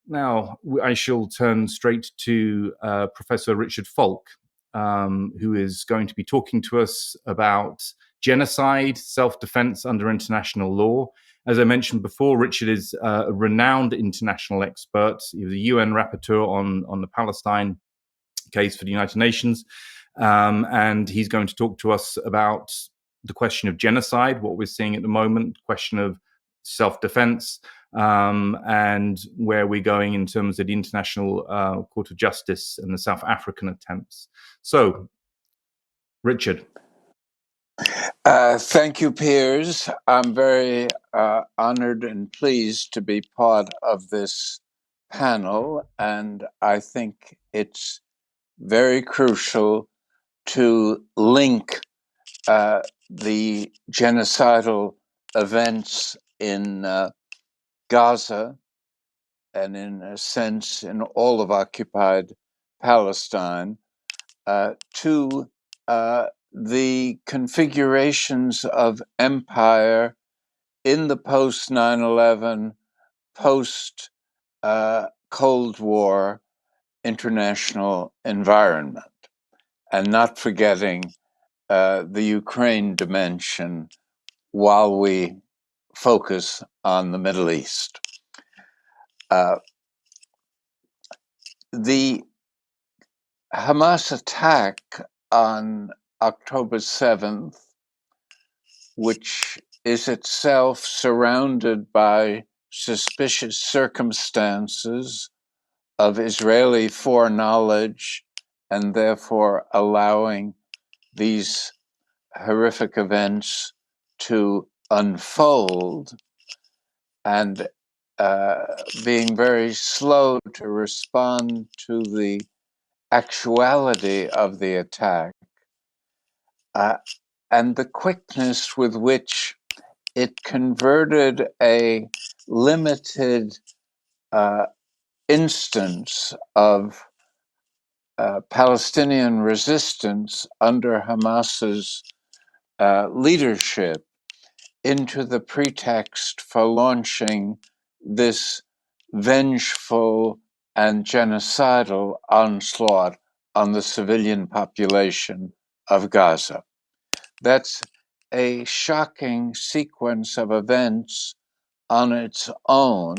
Now, I shall turn straight to Professor Richard Falk, who is going to be talking to us about genocide, self-defense under international law. As I mentioned before, Richard is a renowned international expert. He was a UN rapporteur on the Palestine case for the United Nations. And he's going to talk to us about the question of genocide, what we're seeing at the moment, question of self-defense, and where we're going in terms of the International Court of Justice and the South African attempts. So, Richard. Thank you, Piers. I'm very honored and pleased to be part of this panel, and I think it's very crucial to link the genocidal events in Gaza and, in a sense, in all of occupied Palestine to the configurations of empire in the post 9/11, post Cold War international environment, and not forgetting the Ukraine dimension while we focus on the Middle East. The Hamas attack on October 7th, which is itself surrounded by suspicious circumstances of Israeli foreknowledge and therefore allowing these horrific events to unfold, and being very slow to respond to the actuality of the attack, and the quickness with which it converted a limited instance of Palestinian resistance under Hamas's leadership into the pretext for launching this vengeful and genocidal onslaught on the civilian population of Gaza. That's a shocking sequence of events on its own.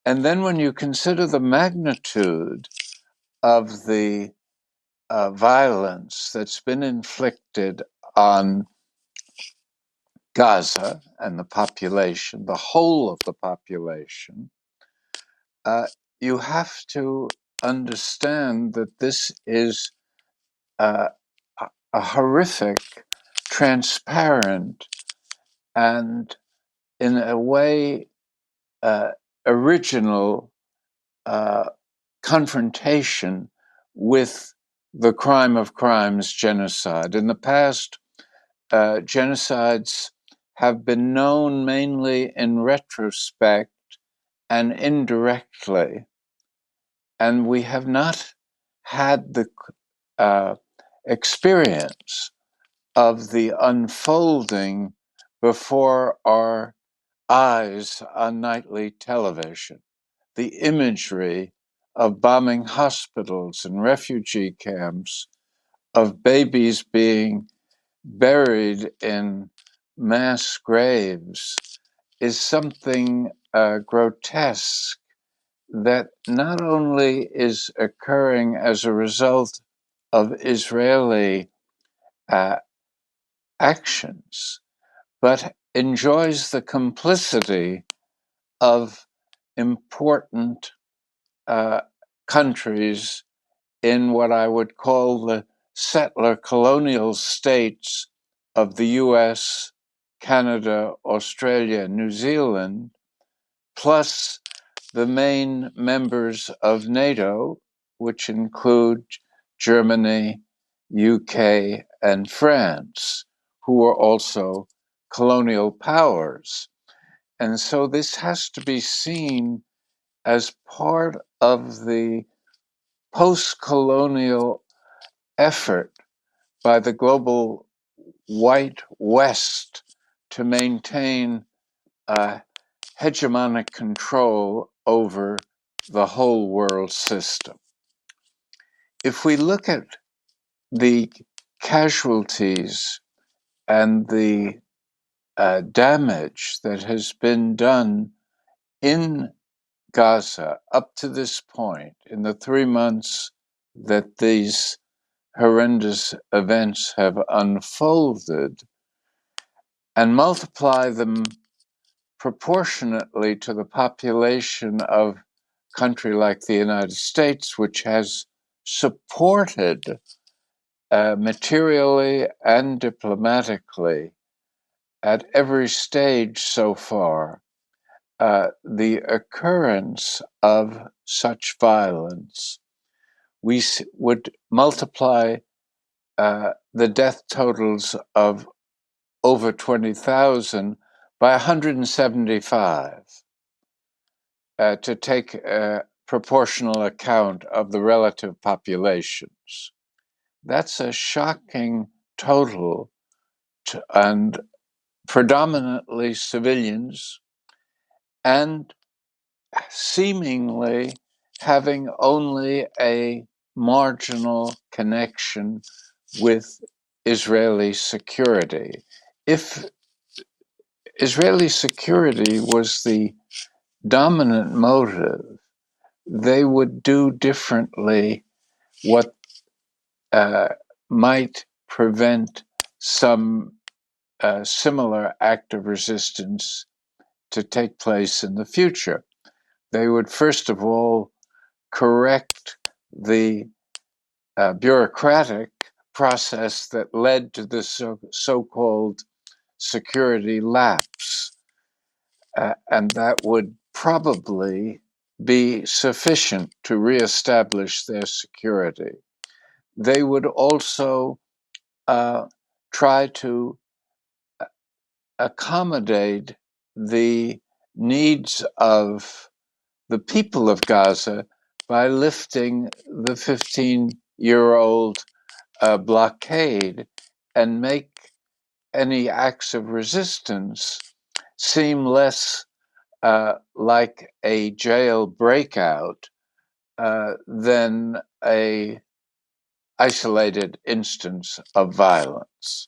And then when you consider the magnitude of the violence that's been inflicted on Gaza and the population, the whole of the population, you have to understand that this is a horrific, transparent, and in a way original confrontation with the crime of crimes, genocide. In the past, genocides have been known mainly in retrospect and indirectly, and we have not had the experience of the unfolding before our eyes on nightly television. The imagery of bombing hospitals and refugee camps, of babies being buried in mass graves, is something grotesque that not only is occurring as a result of Israeli actions, but enjoys the complicity of important countries in what I would call the settler colonial states of the US, Canada, Australia, New Zealand, plus the main members of NATO, which include Germany, UK, and France, who are also colonial powers. And so this has to be seen as part of the post-colonial effort by the global white West to maintain hegemonic control over the whole world system. If we look at the casualties and the damage that has been done in Gaza up to this point, in the 3 months that these horrendous events have unfolded, and multiply them proportionately to the population of a country like the United States, which has supported materially and diplomatically at every stage so far the occurrence of such violence, we would multiply the death totals of over 20,000 by 175 to take a proportional account of the relative populations. That's a shocking total, and predominantly civilians, and seemingly having only a marginal connection with Israeli security. If Israeli security was the dominant motive, they would do differently what might prevent some similar act of resistance to take place in the future. They would first of all correct the bureaucratic process that led to the so-called security lapse, and that would probably be sufficient to reestablish their security. They would also try to accommodate the needs of the people of Gaza by lifting the 15-year-old blockade and make any acts of resistance seem less like a jail breakout than a isolated instance of violence.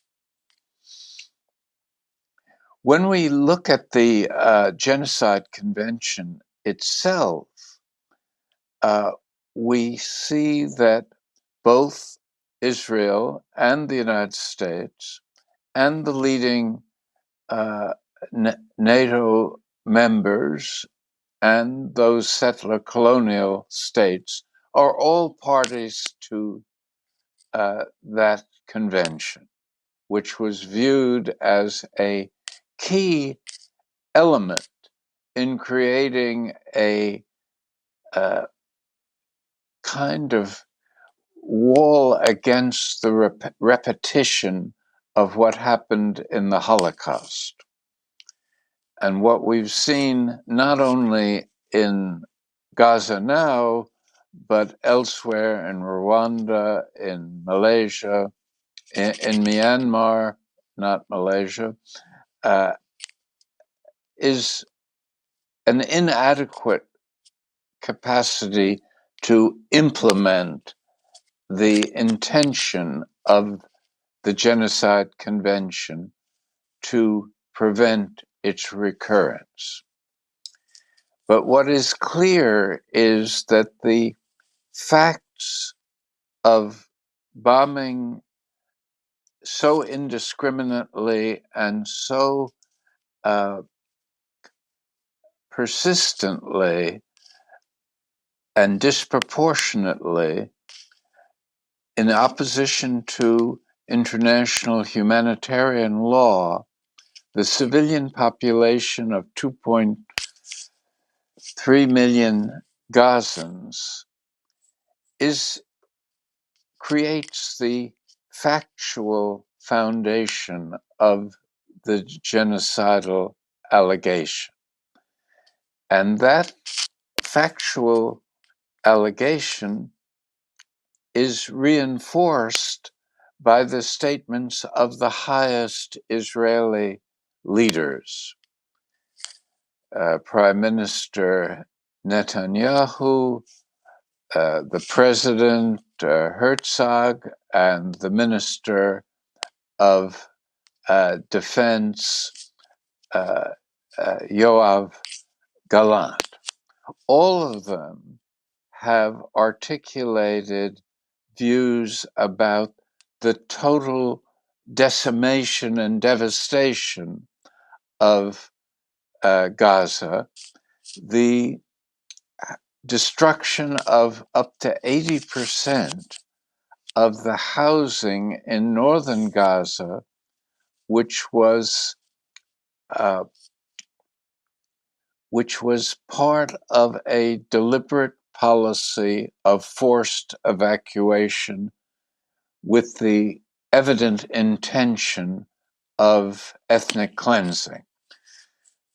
When we look at the Genocide Convention itself, we see that both Israel and the United States and the leading NATO members and those settler colonial states are all parties to that convention, which was viewed as a key element in creating a kind of wall against the repetition of what happened in the Holocaust. And what we've seen not only in Gaza now, but elsewhere in Rwanda, in Malaysia, in Myanmar, not Malaysia, is an inadequate capacity to implement the intention of the Genocide Convention to prevent its recurrence. But what is clear is that the facts of bombing so indiscriminately and so persistently and disproportionately in opposition to international humanitarian law, the civilian population of 2.3 million Gazans creates the factual foundation of the genocidal allegation. And that factual allegation is reinforced by the statements of the highest Israeli leaders. Prime Minister Netanyahu, the president, Herzog, and the minister of defense, Yoav Gallant. All of them have articulated views about the total decimation and devastation of Gaza, the destruction of up to 80% of the housing in northern Gaza, which was part of a deliberate policy of forced evacuation with the evident intention of ethnic cleansing.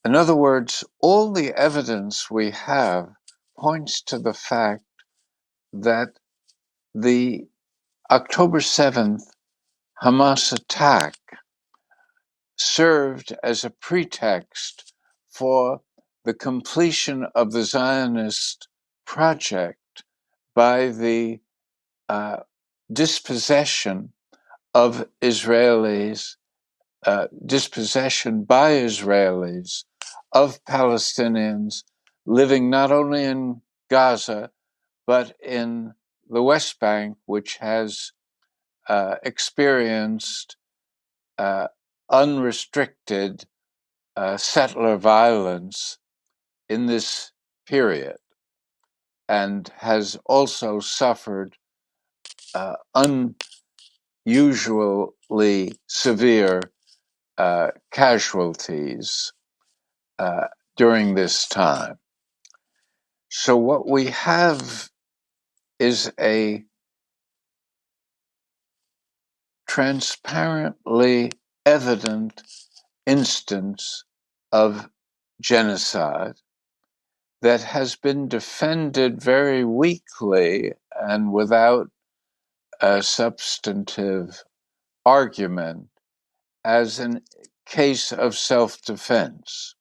In other words, all the evidence we have points to the fact that the October 7th Hamas attack served as a pretext for the completion of the Zionist project by the dispossession of Israelis, dispossession by Israelis of Palestinians living not only in Gaza, but in the West Bank, which has experienced unrestricted settler violence in this period and has also suffered unusually severe casualties during this time. So what we have is a transparently evident instance of genocide that has been defended very weakly and without a substantive argument as a case of self-defense.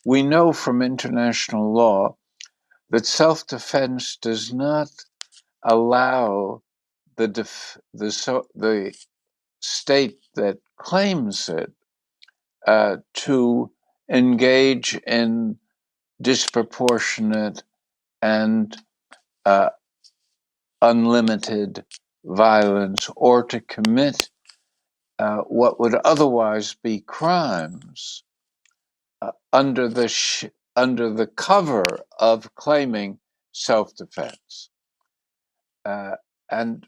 We know from international law that self-defense does not allow the state that claims it to engage in disproportionate and unlimited violence or to commit what would otherwise be crimes under the cover of claiming self-defense. And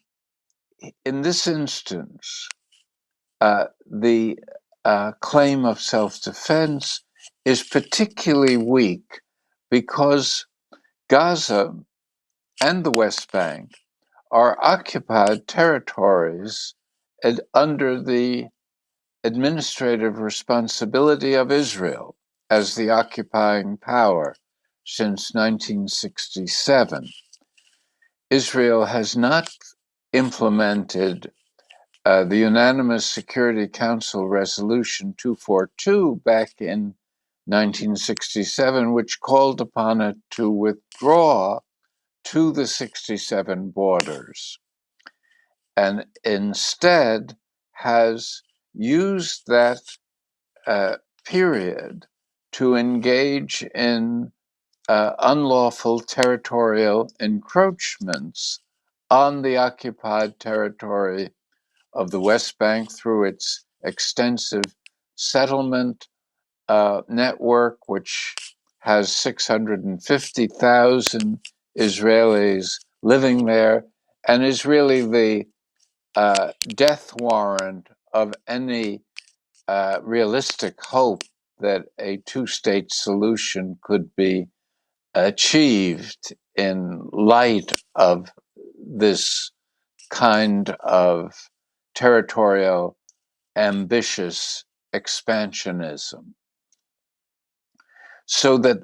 in this instance, the claim of self-defense is particularly weak because Gaza and the West Bank are occupied territories under the administrative responsibility of Israel as the occupying power since 1967. Israel has not implemented the unanimous Security Council Resolution 242 back in 1967, which called upon it to withdraw to the 67 borders, and instead has used that period to engage in unlawful territorial encroachments on the occupied territory of the West Bank through its extensive settlement network, which has 650,000 Israelis living there, and is really the death warrant of any realistic hope that a two-state solution could be achieved in light of this kind of territorial ambitious expansionism. So that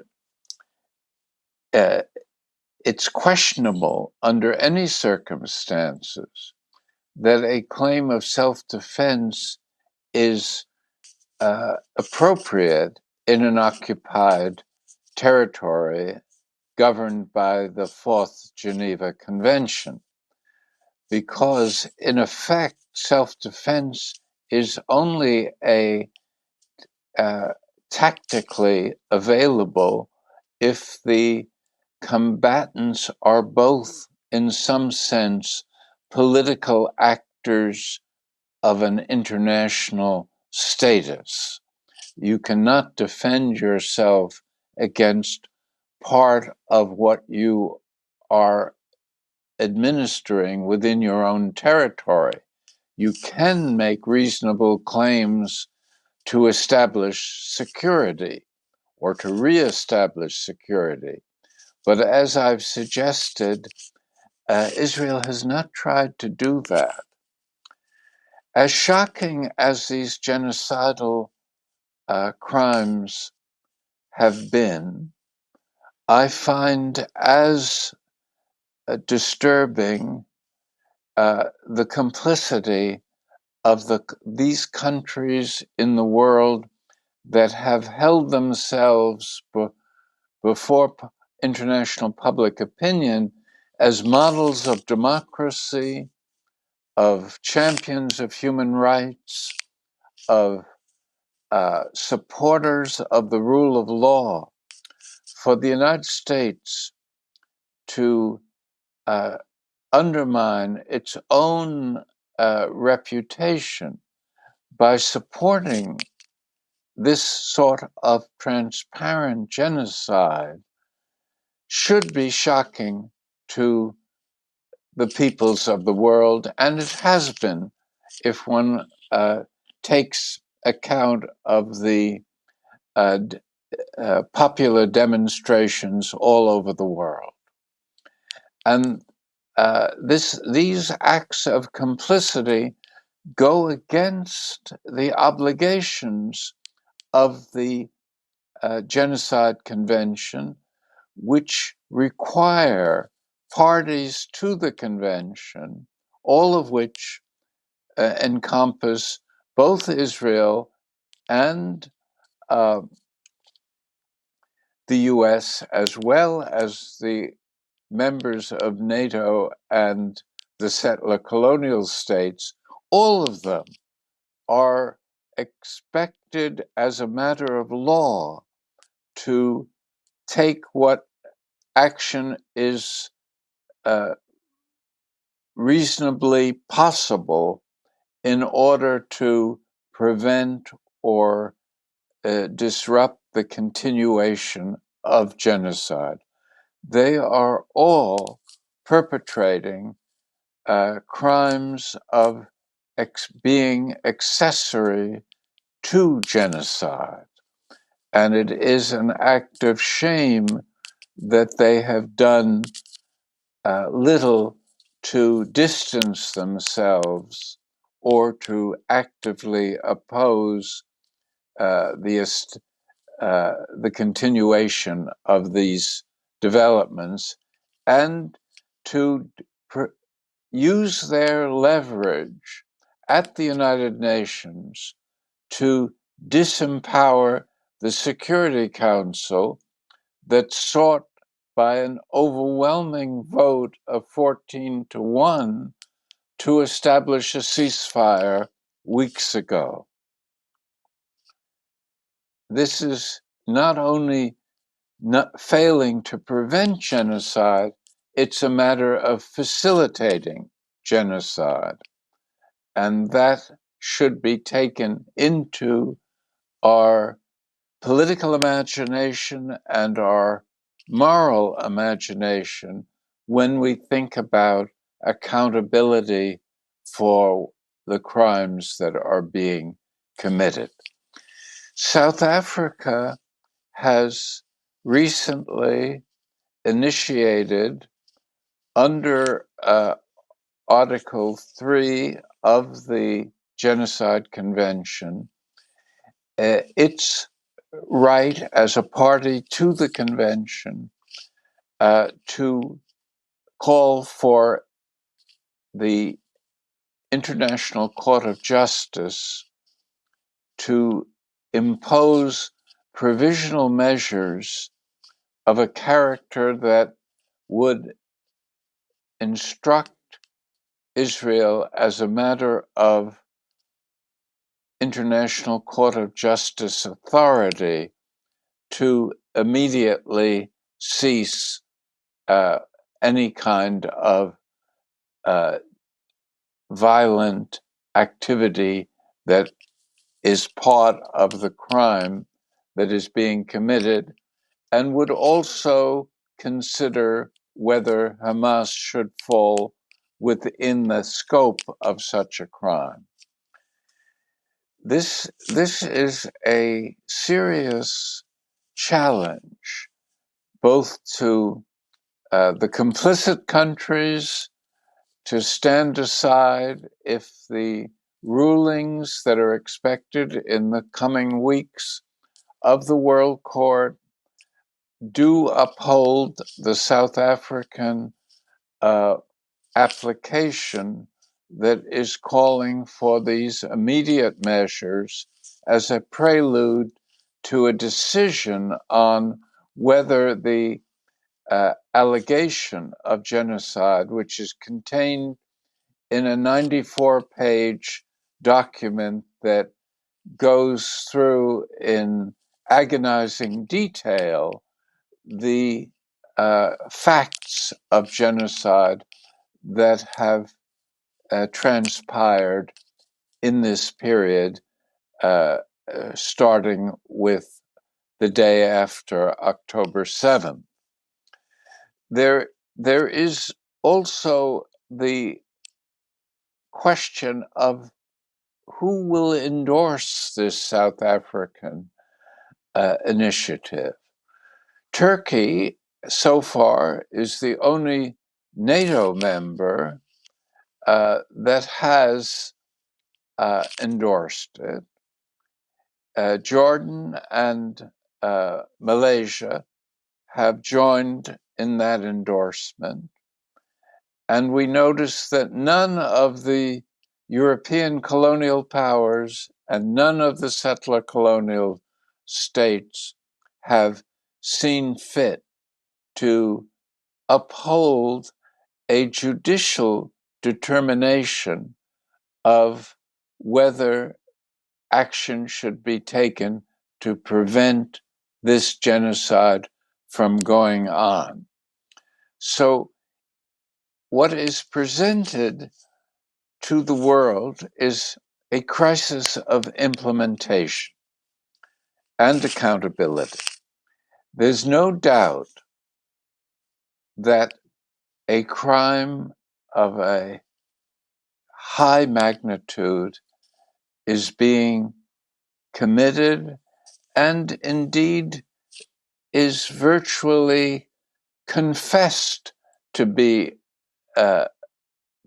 it's questionable under any circumstances that a claim of self-defense is appropriate in an occupied territory governed by the Fourth Geneva Convention, because in effect, self-defense is only a tactically available if the combatants are both, in some sense, political actors of an international status. You cannot defend yourself against part of what you are administering within your own territory. You can make reasonable claims to establish security or to reestablish security. But as I've suggested, Israel has not tried to do that. As shocking as these genocidal crimes have been, I find as disturbing the complicity of these countries in the world that have held themselves before international public opinion as models of democracy, of champions of human rights, of supporters of the rule of law. For the United States to undermine its own reputation by supporting this sort of transparent genocide should be shocking to the peoples of the world, and it has been, if one takes account of the popular demonstrations all over the world. And these acts of complicity go against the obligations of the Genocide Convention, which require parties to the convention, all of which encompass both Israel and the US, as well as the members of NATO and the settler colonial states. All of them are expected as a matter of law to take what action is reasonably possible in order to prevent or disrupt the continuation of genocide. They are all perpetrating crimes of being accessory to genocide. And it is an act of shame that they have done little to distance themselves or to actively oppose the continuation of these developments, and to use their leverage at the United Nations to disempower the Security Council that sought by an overwhelming vote of 14-1 to establish a ceasefire weeks ago. This is not only not failing to prevent genocide, it's a matter of facilitating genocide. And that should be taken into our political imagination and our moral imagination when we think about accountability for the crimes that are being committed. South Africa has recently initiated, under Article 3 of the Genocide Convention, its right as a party to the convention to call for the International Court of Justice to impose provisional measures of a character that would instruct Israel as a matter of International Court of Justice authority to immediately cease any kind of violent activity that is part of the crime that is being committed, and would also consider whether Hamas should fall within the scope of such a crime. This is a serious challenge, both to the complicit countries to stand aside if the rulings that are expected in the coming weeks of the World Court do uphold the South African application that is calling for these immediate measures as a prelude to a decision on whether the allegation of genocide, which is contained in a 94-page document that goes through in agonizing detail the facts of genocide that have transpired in this period, starting with the day after October 7th. There is also the question of who will endorse this South African initiative. Turkey, so far, is the only NATO member that has endorsed it. Jordan and Malaysia have joined in that endorsement. And we notice that none of the European colonial powers and none of the settler colonial states have seen fit to uphold a judicial determination of whether action should be taken to prevent this genocide from going on. So what is presented to the world is a crisis of implementation and accountability. There's no doubt that a crime of a high magnitude is being committed and indeed is virtually confessed to be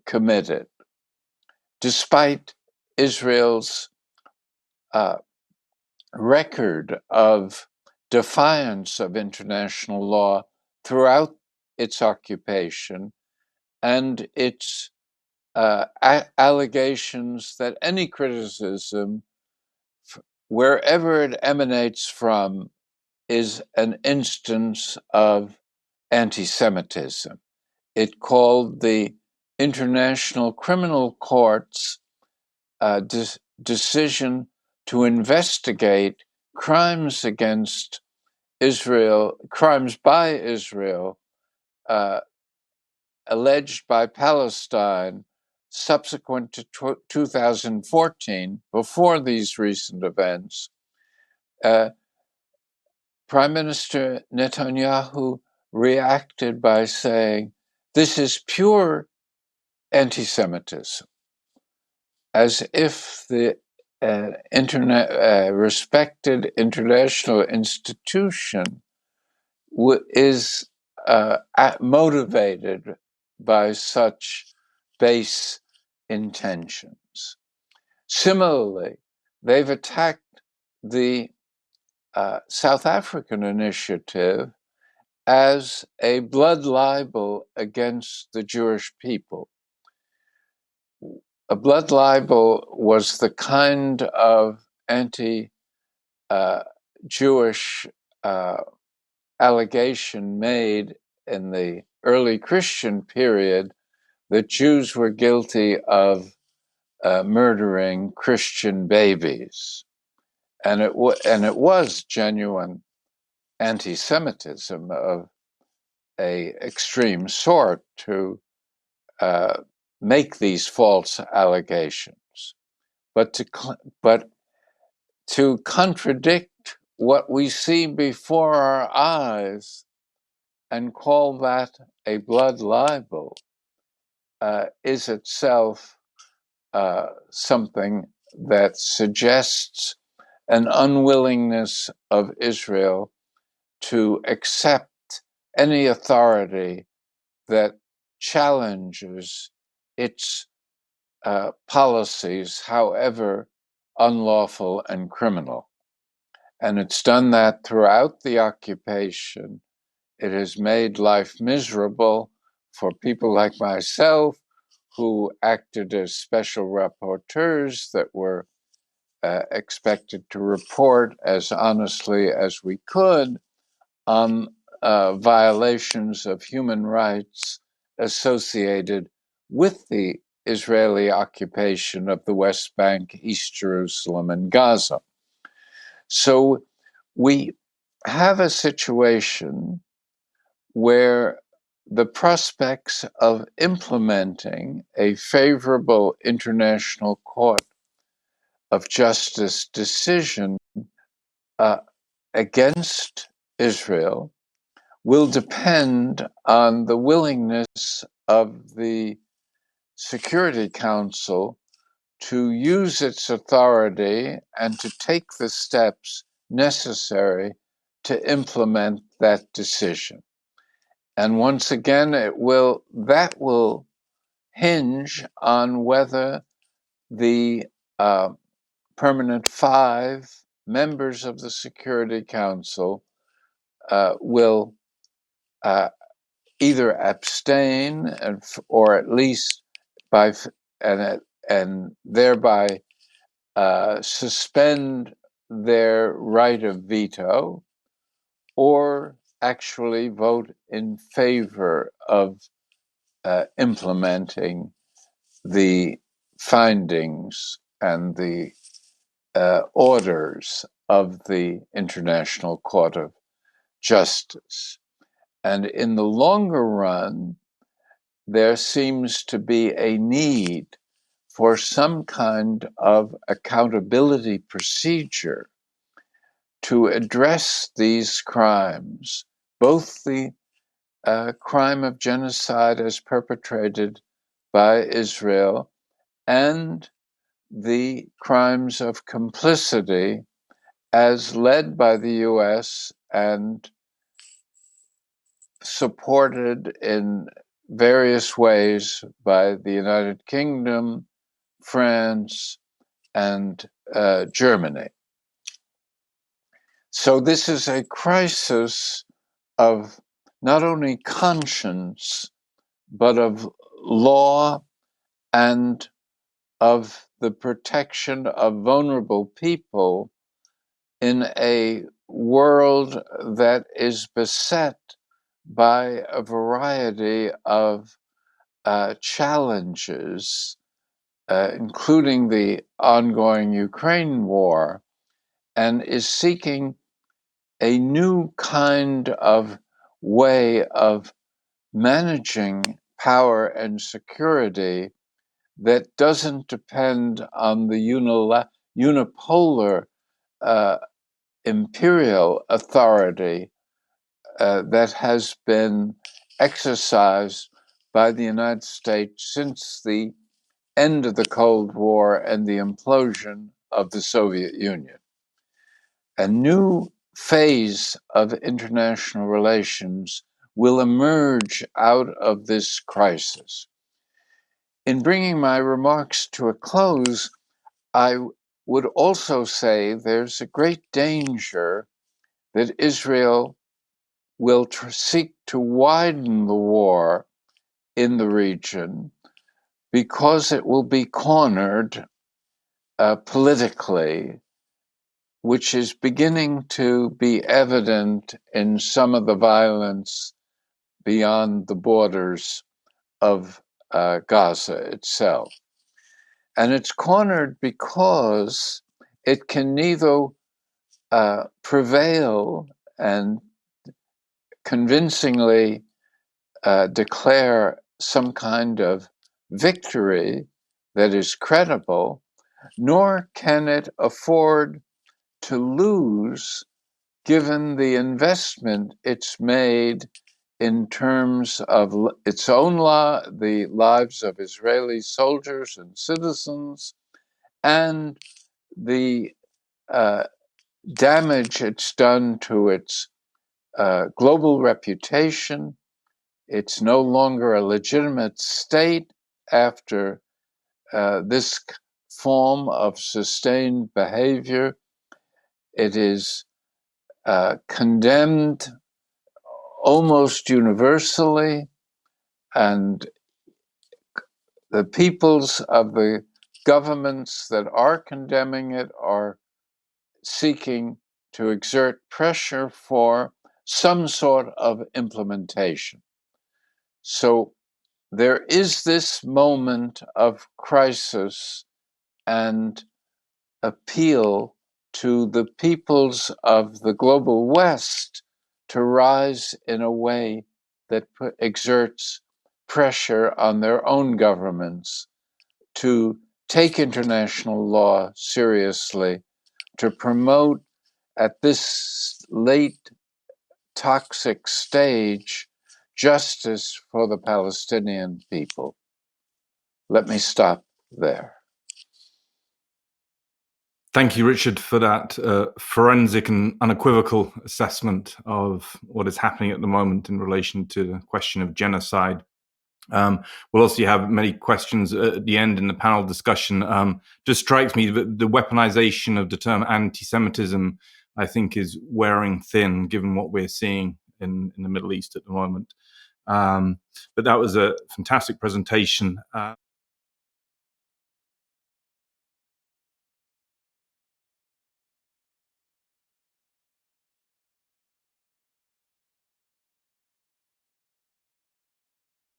committed, despite Israel's record of defiance of international law throughout its occupation and its allegations that any criticism, wherever it emanates from, is an instance of anti-Semitism. It called the International Criminal Court's decision to investigate crimes against Israel, crimes by Israel, alleged by Palestine subsequent to 2014, before these recent events. Prime Minister Netanyahu reacted by saying, "This is pure anti-Semitism," as if the respected international institution is motivated by such base intentions. Similarly, they've attacked the South African initiative as a blood libel against the Jewish people. A blood libel was the kind of anti-Jewish allegation made in the early Christian period that Jews were guilty of murdering Christian babies. And it was genuine anti-Semitism of a extreme sort to make these false allegations. But to contradict what we see before our eyes and call that a blood libel is itself something that suggests an unwillingness of Israel to accept any authority that challenges its policies, however unlawful and criminal. And it's done that throughout the occupation. It has made life miserable for people like myself who acted as special rapporteurs that were expected to report as honestly as we could on violations of human rights associated with the Israeli occupation of the West Bank, East Jerusalem, and Gaza. So we have a situation where the prospects of implementing a favorable International Court of Justice decision against Israel will depend on the willingness of the Security Council to use its authority and to take the steps necessary to implement that decision. And once again, that will hinge on whether the permanent 5 members of the Security Council will either abstain or at least and thereby suspend their right of veto, or actually vote in favor of implementing the findings and the orders of the International Court of Justice. And in the longer run, there seems to be a need for some kind of accountability procedure to address these crimes, both the crime of genocide as perpetrated by Israel and the crimes of complicity as led by the US and supported in various ways by the United Kingdom, France, and Germany. So this is a crisis of not only conscience, but of law and of the protection of vulnerable people in a world that is beset by a variety of challenges, including the ongoing Ukraine war, and is seeking a new kind of way of managing power and security that doesn't depend on the unipolar imperial authority that has been exercised by the United States since the end of the Cold War and the implosion of the Soviet Union. A new phase of international relations will emerge out of this crisis. In bringing my remarks to a close, I would also say there's a great danger that Israel will seek to widen the war in the region because it will be cornered politically which is beginning to be evident in some of the violence beyond the borders of Gaza itself. And it's cornered because it can neither prevail and convincingly declare some kind of victory that is credible, nor can it afford to lose given the investment it's made in terms of its own the lives of Israeli soldiers and citizens, and the damage it's done to its global reputation. It's no longer a legitimate state after this form of sustained behavior. It is condemned almost universally, and the peoples of the governments that are condemning it are seeking to exert pressure for some sort of implementation. So there is this moment of crisis and appeal to the peoples of the global West to rise in a way that exerts pressure on their own governments to take international law seriously, to promote at this late toxic stage justice for the Palestinian people. Let me stop there. Thank you, Richard, for that forensic and unequivocal assessment of what is happening at the moment in relation to the question of genocide. We'll also have many questions at the end in the panel discussion. Just strikes me that the weaponization of the term anti-Semitism, I think, is wearing thin, given what we're seeing in the Middle East at the moment. But that was a fantastic presentation.